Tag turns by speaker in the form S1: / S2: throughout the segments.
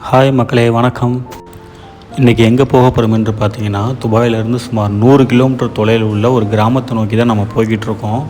S1: Hi மக்களே, வணக்கம். இன்றைக்கி எங்கே போக போகிறோம் என்று பார்த்தீங்கன்னா, துபாயிலேருந்து சுமார் 100 கிலோமீட்டர் தொலைவில் உள்ள ஒரு கிராமத்தை நோக்கி தான் நம்ம போய்கிட்டு இருக்கோம்.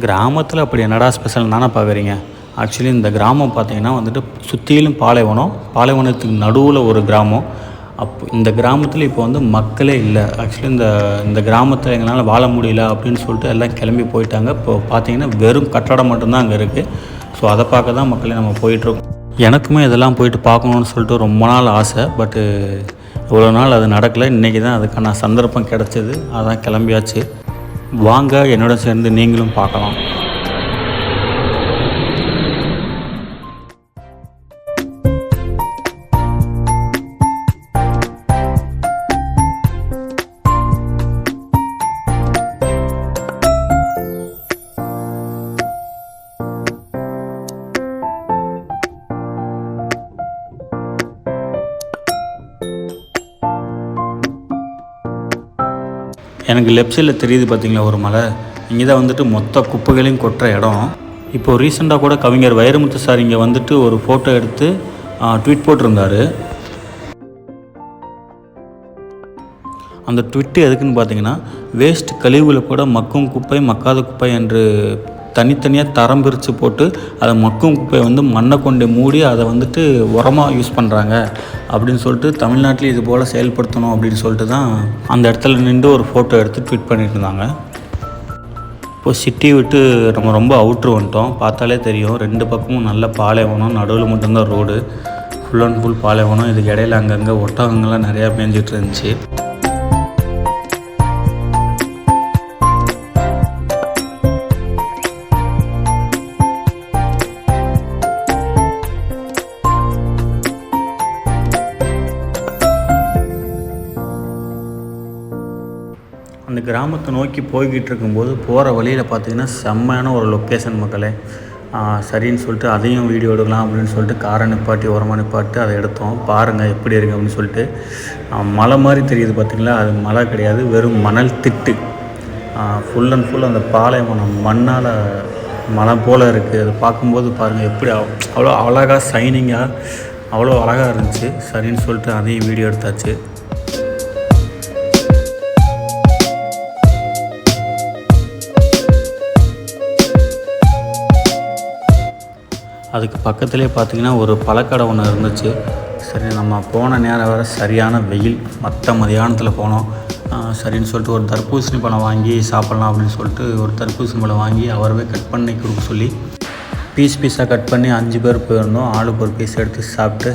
S1: கிராமத்தில் அப்படி என்னடா ஸ்பெஷல் தானே பார்க்குறீங்க. ஆக்சுவலி இந்த கிராமம் பார்த்தீங்கன்னா வந்துட்டு சுற்றிலும் பாலைவனத்துக்கு நடுவில் ஒரு கிராமம். இந்த கிராமத்தில் இப்போ வந்து மக்களே இல்லை. ஆக்சுவலி இந்த கிராமத்தில் எங்களால் வாழ முடியல அப்படின்னு சொல்லிட்டு எல்லாம் கிளம்பி போயிட்டாங்க. இப்போ பார்த்தீங்கன்னா வெறும் கட்டடம் மட்டும்தான் அங்கே இருக்குது. ஸோ அதை பார்க்க தான் மக்களே நம்ம போயிட்டுருக்கோம். எனக்குமே இதெல்லாம் போயிட்டு பார்க்கணுன்னு சொல்லிட்டு ரொம்ப நாள் ஆசை. பட்டு இவ்வளோ நாள் அது நடக்கலை. இன்றைக்கி தான் அதுக்கான சந்தர்ப்பம் கிடச்சிது. அதான் கிளம்பியாச்சு. வாங்க என்னோட சேர்ந்து நீங்களும் பார்க்கலாம். எனக்கு லெஃப்ட் சைடில் தெரியுது பார்த்திங்களா ஒரு மலை. இங்கே தான் வந்துட்டு மொத்த குப்பைகளையும் கொட்டுற இடம். இப்போது ரீசெண்டாக கூட கவிஞர் வைரமுத்து சார் இங்கே வந்துட்டு ஒரு ஃபோட்டோ எடுத்து ட்வீட் போட்டிருந்தார். அந்த ட்விட்டு எதுக்குன்னு பார்த்தீங்கன்னா, வேஸ்ட் கழிவுகளை கூட மக்கும் குப்பை மக்காத குப்பை என்று தனித்தனியாக தரம் பிரித்து போட்டு அதை மக்கும் குப்பையை வந்து மண்ணை கொண்டு மூடி அதை வந்துட்டு உரமாக யூஸ் பண்ணுறாங்க அப்படின்னு சொல்லிட்டு தமிழ்நாட்டில் இது போல் செயல்படுத்தணும் அப்படின்னு சொல்லிட்டு தான் அந்த இடத்துல நின்று ஒரு ஃபோட்டோ எடுத்து ட்வீட் பண்ணிட்டு இருந்தாங்க. இப்போது சிட்டி விட்டு நம்ம ரொம்ப அவுட்ரு வந்துட்டோம். பார்த்தாலே தெரியும், 2 பக்கமும் நல்ல பாலைவனம், நடுவில் மட்டும்தான் ரோடு. ஃபுல் அண்ட் ஃபுல் பாலைவனம். இதுக்கு இடையில அங்கங்கே ஒட்டகங்கள்லாம் நிறையா மேய்ஞ்சிட்டு இருந்துச்சு. அந்த கிராமத்தை நோக்கி போய்கிட்டு இருக்கும்போது போகிற வழியில் பார்த்திங்கன்னா செம்மையான ஒரு லொக்கேஷன் மக்களே. சரின்னு சொல்லிட்டு அதையும் வீடியோ எடுக்கலாம் அப்படின்னு சொல்லிட்டு காரை நிப்பாட்டி உரமாக நிப்பாட்டி அதை எடுத்தோம். பாருங்கள் எப்படி இருக்குது அப்படின்னு சொல்லிட்டு. மலை மாதிரி தெரியுது பார்த்திங்களா, அது மலை கிடையாது, வெறும் மணல் திட்டு. ஃபுல் அண்ட் ஃபுல் அந்த பாலைவனம் மண்ணால் மலை போல் இருக்குது. அது பார்க்கும்போது பாருங்கள் எப்படி அவ்வளோ அழகாக ஷைனிங்காக அவ்வளோ அழகாக இருந்துச்சு. சரின்னு சொல்லிட்டு அதையும் வீடியோ எடுத்தாச்சு. அதுக்கு பக்கத்துலேயே பார்த்திங்கன்னா ஒரு பழக்கடை ஒன்று இருந்துச்சு. சரி, நம்ம போன நேரம் வேறு சரியான வெயில், மத்தியானத்தில் போனோம். சரின்னு சொல்லிட்டு ஒரு தர்பூசணி பழம் வாங்கி சாப்பிட்லாம் அப்படின்னு சொல்லிட்டு ஒரு தர்பூசணி பழம் வாங்கி அவரவே கட் பண்ணி கொடுக்க சொல்லி பீஸாக கட் பண்ணி 5 பேர் போயிருந்தோம். ஆளுக்கு ஒரு பீஸ் எடுத்து சாப்பிட்டு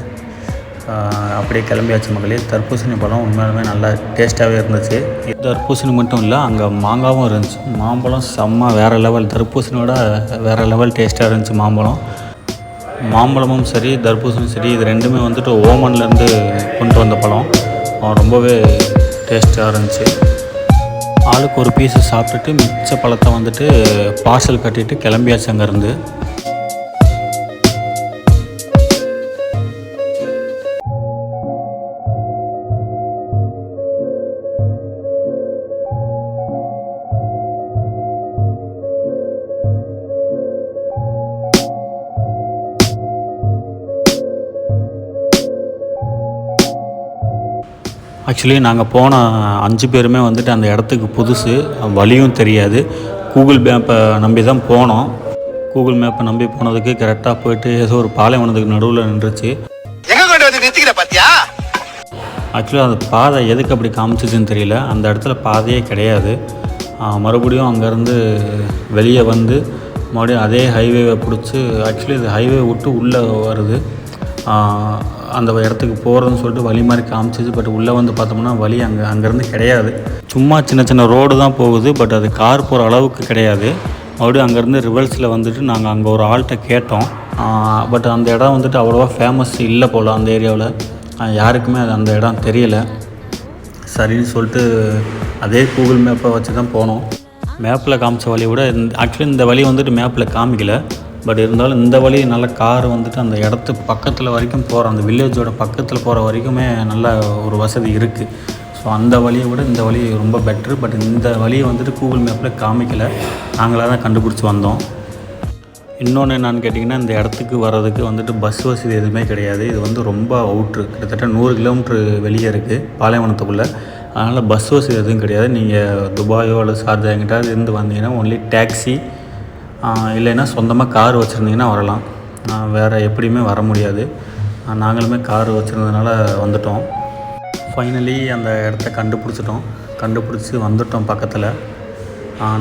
S1: அப்படியே கிளம்பியாச்சு மக்களே. தர்பூசணி பழம் உண்மையாலுமே நல்லா டேஸ்ட்டாகவே இருந்துச்சு. தர்பூசணி மட்டும் இல்லை, அங்கே மாங்காவும் இருந்துச்சு. மாம்பழம் செம்ம வேறு லெவல், தர்பூசணியோட வேறு லெவல் டேஸ்ட்டாக இருந்துச்சு மாம்பழமும் சரி தர்பூசணியும் சரி, இது ரெண்டுமே வந்துட்டு ஓமன்லேருந்து கொண்டு வந்த பழம். ரொம்பவே டேஸ்ட்டாக இருந்துச்சு. ஆளுக்கு ஒரு பீஸு சாப்பிட்டுட்டு மிச்ச பழத்தை வந்துட்டு பார்சல் கட்டிட்டு கிளம்பியாச்சு அங்கேருந்து. ஆக்சுவலி நாங்கள் போன 5 பேருமே வந்துட்டு அந்த இடத்துக்கு புதுசு, வழியும் தெரியாது. கூகுள் மேப்பை நம்பி தான் போனோம். கூகுள் மேப்பை நம்பி போனதுக்கு கரெக்டாக போயிட்டு ஏதோ ஒரு பாலைவனத்துக்கு நடுவில் நின்றுச்சு. ஆக்சுவலி அந்த பாதை எதுக்கு அப்படி காமிச்சிச்சுன்னு தெரியல. அந்த இடத்துல பாதையே கிடையாது. மறுபடியும் அங்கேருந்து வெளியே வந்து மறுபடியும் அதே ஹைவேவை பிடிச்சி, ஆக்சுவலி இது ஹைவே விட்டு உள்ளே வருது. அந்த இடத்துக்கு போகிறதுன்னு சொல்லிட்டு வழி மாதிரி காமிச்சிச்சு. பட் உள்ளே வந்து பார்த்தோம்னா வழி அங்கேருந்து கிடையாது. சும்மா சின்ன ரோடு தான் போகுது. பட் அது கார் போகிற அளவுக்கு கிடையாது. மறுபடியும் அங்கேருந்து ரிவர்ஸில் வந்துட்டு நாங்கள் அங்கே ஒரு ஆள்கிட்ட கேட்டோம். பட் அந்த இடம் வந்துட்டு அவ்வளோவா ஃபேமஸ் இல்லை போல் அந்த ஏரியாவில். யாருக்குமே அந்த இடம் தெரியலை. சரின்னு சொல்லிட்டு அதே கூகுள் மேப்பை வச்சு தான் போனோம். மேப்பில் காமிச்ச வழியை விட ஆக்சுவலி இந்த வழி வந்துட்டு மேப்பில் காமிக்கலை. பட் இருந்தாலும் இந்த வழி நல்ல கார் வந்துட்டு அந்த இடத்துக்கு பக்கத்தில் வரைக்கும் போகிற, அந்த வில்லேஜோட பக்கத்தில் போகிற வரைக்குமே நல்ல ஒரு வசதி இருக்குது. ஸோ அந்த வழியை விட இந்த வழி ரொம்ப பெட்ரு. பட் இந்த வழியை வந்துட்டு கூகுள் மேப்பில் காமிக்கலை. நாங்களாக தான் கண்டுபிடிச்சி வந்தோம். இன்னொன்று என்னென்னு கேட்டிங்கன்னா, இந்த இடத்துக்கு வர்றதுக்கு வந்துட்டு பஸ் வசதி எதுவுமே கிடையாது. இது வந்து ரொம்ப அவுட்ரு, கிட்டத்தட்ட 100 கிலோமீட்ரு வெளியே இருக்குது பாலைவனத்துக்குள்ளே. அதனால் பஸ் வசதி எதுவும் கிடையாது. நீங்கள் துபாயோ அல்லது ஷார்ஜா எங்கிட்டாவது இருந்து வந்தீங்கன்னா ஒன்லி டாக்ஸி, இல்லைன்னா சொந்தமாக கார் வச்சுருந்தீங்கன்னா வரலாம். வேறு எப்படியுமே வர முடியாது. நாங்களுமே கார் வச்சுருந்ததுனால வந்துட்டோம். ஃபைனலி அந்த இடத்த கண்டுபிடிச்சி வந்துட்டோம் பக்கத்தில்.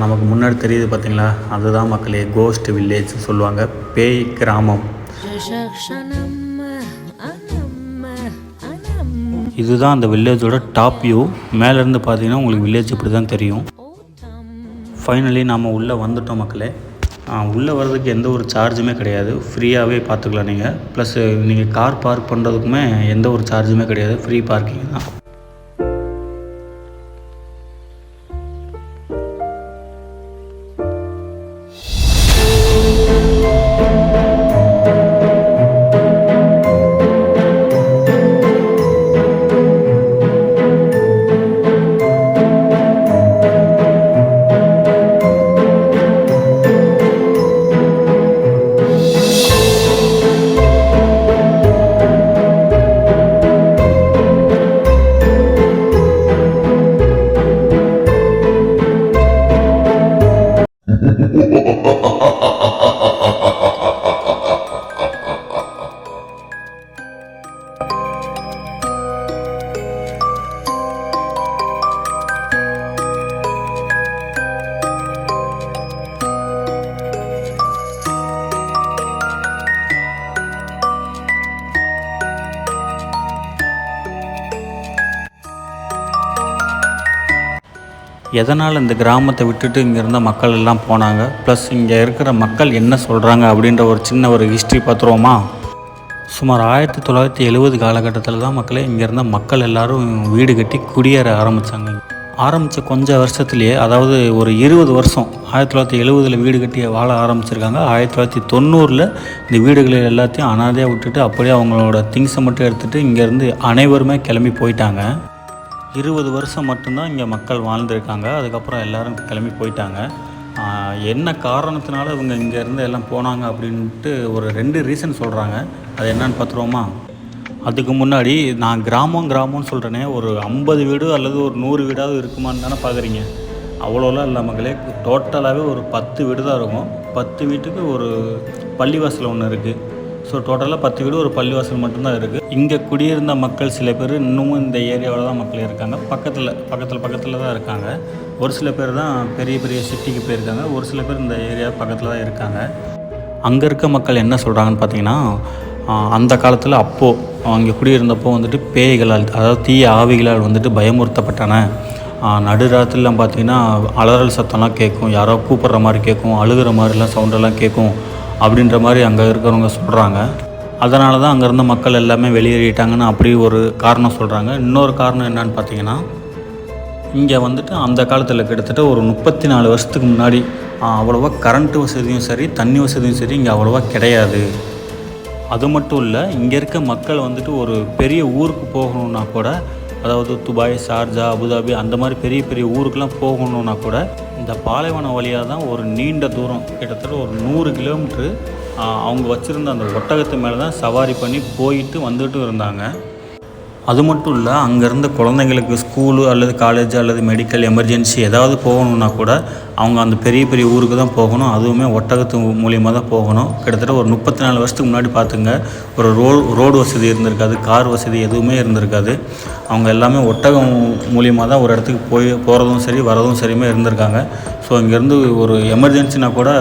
S1: நமக்கு முன்னாடி தெரியுது பார்த்திங்களா, அதுதான் மக்களே கோஸ்ட் வில்லேஜ் சொல்லுவாங்க, பேய் கிராமம். இதுதான் அந்த வில்லேஜோட டாப் வியூ. மேலேருந்து பார்த்தீங்கன்னா உங்களுக்கு வில்லேஜ் இப்படி தான் தெரியும். ஃபைனலி நாம் உள்ளே வந்துட்டோம் மக்களே. உள்ளே வர்றதுக்கு எந்த ஒரு சார்ஜுமே கிடையாது, ஃப்ரீயாகவே பார்த்துக்கலாம் நீங்கள். ப்ளஸ் நீங்கள் கார் பார்க் பண்ணுறதுக்குமே எந்த ஒரு சார்ஜுமே கிடையாது, ஃப்ரீ பார்க்கிங் தான். எதனால் இந்த கிராமத்தை விட்டுட்டு இங்கே இருந்த மக்கள் எல்லாம் போனாங்க, ப்ளஸ் இங்கே இருக்கிற மக்கள் என்ன சொல்கிறாங்க அப்படின்ற ஒரு சின்ன ஒரு ஹிஸ்ட்ரி பார்த்துருவோமா. சுமார் 1970 காலகட்டத்தில் தான் மக்களே இங்கே இருந்த மக்கள் எல்லோரும் வீடு கட்டி குடியேற ஆரம்பித்த கொஞ்சம் வருஷத்துலேயே, அதாவது ஒரு 20 வருஷம், 1970 வீடு கட்டி வாழ ஆரம்பிச்சிருக்காங்க. 1990 இந்த வீடுகளை எல்லாத்தையும் அனாதையாக விட்டுட்டு அப்படியே அவங்களோட திங்ஸை மட்டும் எடுத்துகிட்டு இங்கேருந்து அனைவருமே கிளம்பி போயிட்டாங்க. 20 வருஷம் மட்டும்தான் இங்கே மக்கள் வாழ்ந்துருக்காங்க. அதுக்கப்புறம் எல்லோரும் கிளம்பி போயிட்டாங்க. என்ன காரணத்தினால இவங்க இங்கேருந்து எல்லாம் போனாங்க அப்படின்ட்டு ஒரு 2 ரீசன் சொல்கிறாங்க. அது என்னன்னு பார்த்துருவோமா. அதுக்கு முன்னாடி நான் கிராமம்னு சொல்கிறேனே, ஒரு 50 வீடு அல்லது ஒரு 100 வீடாவது இருக்குமான்னு தானே பார்க்குறீங்க. அவ்வளோலாம் இல்லை மக்களே. டோட்டலாகவே ஒரு 10 வீடு தான் இருக்கும். 10 வீட்டுக்கு ஒரு பள்ளிவாசல் ஒன்று இருக்குது. ஸோ டோட்டலாக 10 வீடு, ஒரு பள்ளிவாசல் மட்டும்தான் இருக்குது. இங்கே குடியிருந்த மக்கள் சில பேர் இன்னமும் இந்த ஏரியாவில் தான் மக்கள் இருக்காங்க. பக்கத்தில் தான் இருக்காங்க. ஒரு சில பேர் தான் பெரிய பெரிய சிட்டிக்கு போயிருக்காங்க. ஒரு சில பேர் இந்த ஏரியா பக்கத்தில் தான் இருக்காங்க. அங்கே இருக்க மக்கள் என்ன சொல்கிறாங்கன்னு பார்த்தீங்கன்னா, அந்த காலத்தில் அப்போது அங்கே குடியிருந்தப்போ வந்துட்டு பேய்களால், அதாவது தீய ஆவிகளால் வந்துட்டு பயமுறுத்தப்பட்டன. நடுராத்திரிலாம் பார்த்திங்கன்னா அலறல் சத்தம்லாம் கேட்கும், யாரோ கூப்பிட்ற மாதிரி கேட்கும், அழுகிற மாதிரிலாம் சவுண்டெல்லாம் கேட்கும் அப்படின்ற மாதிரி அங்கே இருக்கிறவங்க சொல்கிறாங்க. அதனால தான் அங்கே இருந்த மக்கள் எல்லாமே வெளியேறிட்டாங்கன்னு அப்படி ஒரு காரணம் சொல்கிறாங்க. இன்னொரு காரணம் என்னன்னு பார்த்தீங்கன்னா, இங்கே வந்துட்டு அந்த காலத்தில் கிட்டத்தட்ட ஒரு 34 வருஷத்துக்கு முன்னாடி அவ்வளோவா கரண்ட்டு வசதியும் சரி, தண்ணி வசதியும் சரி இங்கே அவ்வளோவா கிடையாது. அது மட்டும் இல்லை, இங்கே இருக்க மக்கள் வந்துட்டு ஒரு பெரிய ஊருக்கு போகணுன்னா கூட, அதாவது துபாய், ஷார்ஜா, அபுதாபி அந்த மாதிரி பெரிய பெரிய ஊருக்கெலாம் போகணுன்னா கூட இந்த பாலைவனம் வழியாக தான் ஒரு நீண்ட தூரம், கிட்டத்தட்ட ஒரு 100 கிலோமீட்ரு அவங்க வச்சுருந்த அந்த ஒட்டகத்து மேலே தான் சவாரி பண்ணி போயிட்டு வந்துட்டு இருந்தாங்க. அது மட்டும் இல்லை, அங்கே இருந்த குழந்தைங்களுக்கு ஸ்கூலு அல்லது காலேஜ் அல்லது மெடிக்கல் எமர்ஜென்சி ஏதாவது போகணுன்னா கூட அவங்க அந்த பெரிய பெரிய ஊருக்கு தான் போகணும். அதுவுமே ஒட்டகத்து மூலியமாக தான் போகணும். கிட்டத்தட்ட ஒரு 34 வருஷத்துக்கு முன்னாடி பார்த்துங்க, ஒரு ரோடு வசதி இருந்திருக்காது, கார் வசதி எதுவுமே இருந்திருக்காது. அவங்க எல்லாமே ஒட்டகம் மூலியமாக தான் ஒரு இடத்துக்கு போகிறதும் சரி வரதும் சரியுமே இருந்திருக்காங்க. ஸோ இங்கேருந்து ஒரு எமர்ஜென்சினா கூட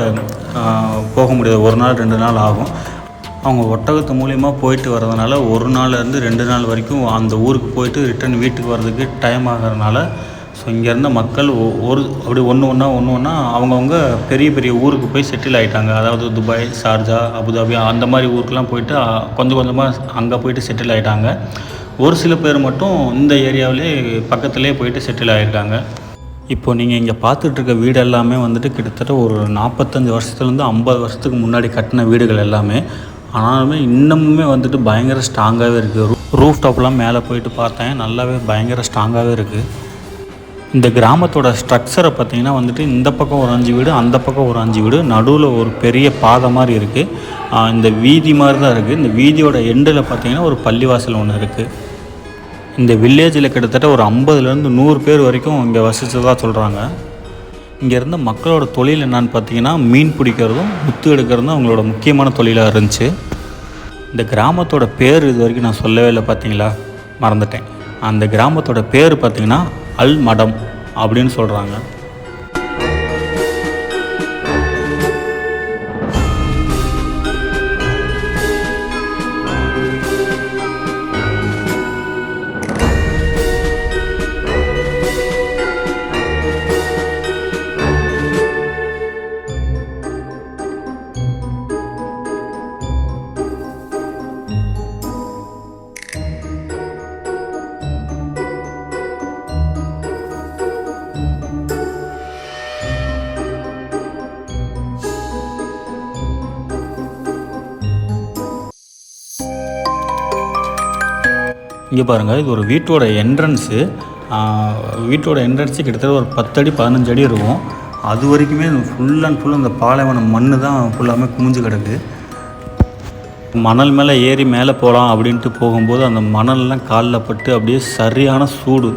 S1: போக முடியாது, 1 நாள் 2 நாள் ஆகும். அவங்க ஒட்டகத்து மூலிமா போயிட்டு வரதுனால 1 நாள்லேருந்து 2 நாள் வரைக்கும் அந்த ஊருக்கு போயிட்டு ரிட்டன் வீட்டுக்கு வர்றதுக்கு டைம் ஆகிறதுனால, ஸோ இங்கே இருந்த மக்கள் அப்படி ஒன்று ஒன்றா அவங்கவுங்க பெரிய பெரிய ஊருக்கு போய் செட்டில் ஆகிட்டாங்க. அதாவது துபாய், ஷார்ஜா, அபுதாபி அந்த மாதிரி ஊருக்கெலாம் போயிட்டு கொஞ்சம் கொஞ்சமாக அங்கே போயிட்டு செட்டில் ஆகிட்டாங்க. ஒரு சில பேர் மட்டும் இந்த ஏரியாவிலே பக்கத்துலேயே போயிட்டு செட்டில் ஆகியிருக்காங்க. இப்போது நீங்கள் இங்கே பார்த்துட்ருக்க வீடு எல்லாமே வந்துட்டு கிட்டத்தட்ட ஒரு 45 வருஷத்துலேருந்து 50 வருஷத்துக்கு முன்னாடி கட்டின வீடுகள் எல்லாமே. ஆனாலுமே இன்னமுமே வந்துட்டு பயங்கர ஸ்ட்ராங்காகவே இருக்குது. ரூஃப் டாப்லாம் மேலே போயிட்டு பார்த்தேன், நல்லாவே பயங்கர ஸ்ட்ராங்காகவே இருக்குது. இந்த கிராமத்தோட ஸ்ட்ரக்சரை பார்த்திங்கன்னா வந்துட்டு இந்த பக்கம் ஒரு 5 வீடு, அந்த பக்கம் ஒரு 5 வீடு, நடுவில் ஒரு பெரிய பாதை மாதிரி இருக்குது. இந்த வீதி மாதிரி தான் இருக்குது. இந்த வீதியோட எண்டில் பார்த்திங்கன்னா ஒரு பள்ளிவாசல் ஒன்று இருக்குது. இந்த வில்லேஜில் கிட்டத்தட்ட ஒரு 50லேருந்து 100 பேர் வரைக்கும் இங்கே வசித்ததாக சொல்கிறாங்க. இங்கே இருந்த மக்களோட தொழில் என்னான்னு பார்த்தீங்கன்னா மீன் பிடிக்கிறதும் முத்து எடுக்கிறதும் அவங்களோட முக்கியமான தொழிலாக இருந்துச்சு. இந்த கிராமத்தோட பேர் இது வரைக்கும் நான் சொல்லவே இல்லை, பார்த்தீங்களா, மறந்துட்டேன். அந்த கிராமத்தோட பேர் பார்த்திங்கன்னா அல் மடம் அப்படின்னு சொல்கிறாங்க. இங்கே பாருங்கள், இது ஒரு வீட்டோட என்ட்ரன்ஸு. வீட்டோட என்ட்ரன்ஸு கிட்டத்தட்ட ஒரு 10 அடி 15 அடி இருக்கும். அது வரைக்குமே ஃபுல் அண்ட் ஃபுல் அந்த பாலைவனம் மண் தான் ஃபுல்லாமே குமிஞ்சு கிடக்கு. மணல் மேலே ஏறி மேலே போகலாம் அப்படின்ட்டு போகும்போது அந்த மணல்லாம் காலில் பட்டு அப்படியே சரியான சூடு,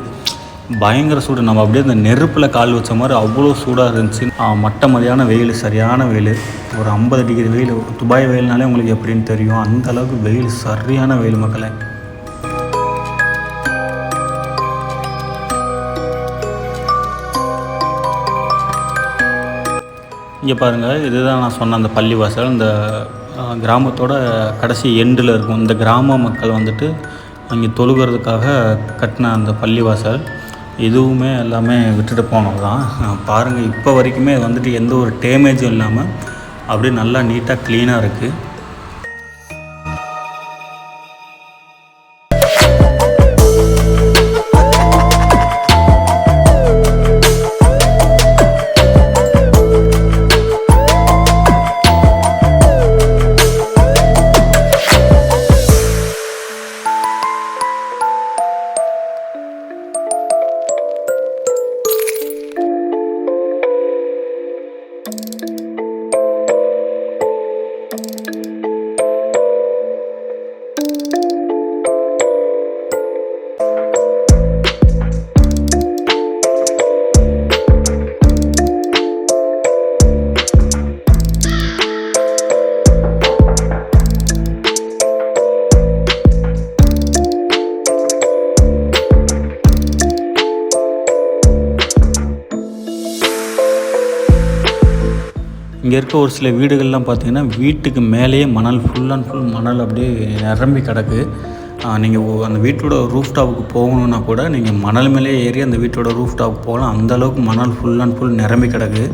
S1: பயங்கர சூடு. நம்ம அப்படியே அந்த நெருப்பில் கால் வச்ச மாதிரி அவ்வளோ சூடாக இருந்துச்சு. மட்ட மதியான வெயில், சரியான வெயில். ஒரு 50 டிகிரி வெயில். துபாய் வெயில்னாலே உங்களுக்கு எப்படின்னு தெரியும். அந்த அளவுக்கு வெயில், சரியான வெயில் மக்களே. இங்கே பாருங்கள், இதுதான் நான் சொன்ன அந்த பள்ளிவாசல். இந்த கிராமத்தோட கடைசி எண்டில் இருக்கும். இந்த கிராம மக்கள் வந்துட்டு அங்கே தொழுகிறதுக்காக கட்டின அந்த பள்ளிவாசல். இதுவுமே எல்லாமே விட்டுட்டு போனது தான். பாருங்கள், இப்போ வரைக்குமே வந்துட்டு எந்த ஒரு டேமேஜும் இல்லாமல் அப்படியே நல்லா நீட்டாக க்ளீனாக இருக்குது. இங்கே இருக்க ஒரு சில வீடுகள்லாம் பார்த்திங்கன்னா வீட்டுக்கு மேலேயே மணல், ஃபுல் அண்ட் ஃபுல் மணல் அப்படியே நிரம்பி கிடக்கு. நீங்கள் அந்த வீட்டோட ரூஃப் டாப்புக்கு போகணுன்னா கூட நீங்கள் மணல் மேலேயே ஏறி அந்த வீட்டோட ரூஃப் டாப்புக்கு போகலாம். அந்தளவுக்கு மணல் ஃபுல் அண்ட் ஃபுல் நிரம்பி கிடக்கு.